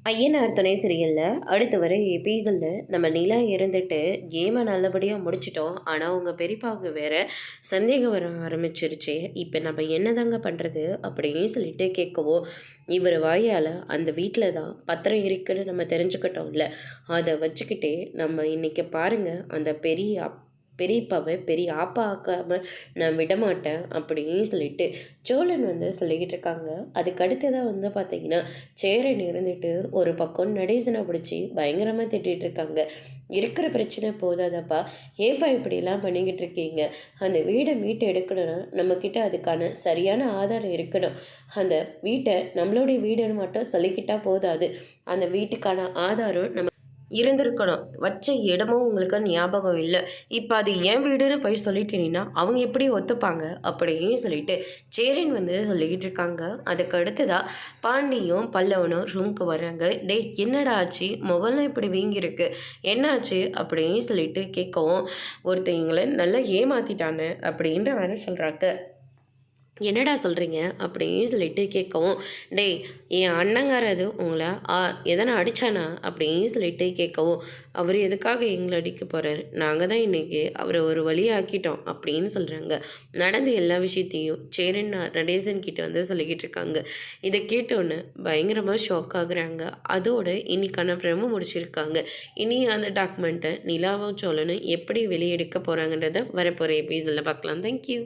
ஐயனார் துணை சீரியலில் அடுத்து வர எபிசோடில் நம்ம நிலா இருந்துட்டு கேமை நல்லபடியாக முடிச்சிட்டோம். ஆனால் உங்கள் பெரியப்பாவுக்கு வேற சந்தேகம் வர ஆரம்பிச்சிருச்சு. இப்போ நம்ம என்னதாங்க பண்ணுறது அப்படின்னு சொல்லிட்டு கேட்கவும், இவர் வாயால் அந்த வீட்டில் தான் பத்திரம் இருக்குன்னு நம்ம தெரிஞ்சுக்கிட்டோம்ல, அதை வச்சுக்கிட்டே நம்ம இன்றைக்கி பாருங்கள் அந்த பெரியப்பாவை பெரிய ஆப்பா ஆக்காம நான் விடமாட்டேன் அப்படின்னு சொல்லிட்டு சோழன் சொல்லிக்கிட்டு இருக்காங்க. அதுக்கு அடுத்ததாக பார்த்தீங்கன்னா சேரன் இருந்துட்டு ஒரு பக்கம் நடேசனை பிடிச்சி பயங்கரமாக திட்டிகிட்டு இருக்காங்க. இருக்கிற பிரச்சனை போதாதப்பா, ஏப்பா இப்படிலாம் பண்ணிக்கிட்டு இருக்கீங்க? அந்த வீடை மீட்டு எடுக்கணும்னா நம்மக்கிட்ட அதுக்கான சரியான ஆதாரம் இருக்கணும். அந்த வீட்டை நம்மளுடைய வீடுன்னு மட்டும் சொல்லிக்கிட்டா போதாது, அந்த வீட்டுக்கான ஆதாரம் நம்ம இருந்திருக்கணும். வச்ச இடமும் உங்களுக்கு ஞாபகம் இல்லை. இப்போ அது என் வீடுன்னு போய் சொல்லிட்டீங்கன்னா அவங்க எப்படி ஒத்துப்பாங்க அப்படின்னு சொல்லிட்டு சேரன் சொல்லிக்கிட்டு இருக்காங்க. அதுக்கு அடுத்ததாக பாண்டியும் பல்லவனும் ரூமுக்கு வர்றாங்க. டே என்னடா ஆச்சு, முகம்லாம் இப்படி வீங்கியிருக்கு, என்னாச்சு அப்படின்னு சொல்லிட்டு கேட்கவும், ஒருத்தங்களை நல்லா ஏமாத்திட்டானு அப்படின்ற வேற சொல்கிறாங்க. என்னடா சொல்கிறீங்க அப்படின்னு சொல்லிட்டு கேட்கவும், டேய் என் அண்ணங்காரது உங்களை எதனா அடித்தானா அப்படின்னு சொல்லிட்டு கேட்கவும், அவர் எதுக்காக எங்களை அடிக்க போகிறாரு, நாங்கள் தான் இன்றைக்கி அவரை ஒரு வழி ஆக்கிட்டோம் அப்படின்னு சொல்கிறாங்க. நடந்த எல்லா விஷயத்தையும் சேரன் நடேசன் கிட்ட சொல்லிக்கிட்டு இருக்காங்க. இதை கேட்டோன்னு பயங்கரமாக ஷாக் ஆகுறாங்க. அதோடு இன்னைக்கான பிரம முடிச்சிருக்காங்க. இனி அந்த டாக்குமெண்ட்டை நிலாவும் சோழனும் எப்படி வெளியெடுக்க போகிறாங்கன்றத வரப்போகிற எபிசோடில் பார்க்கலாம். தேங்க்யூ.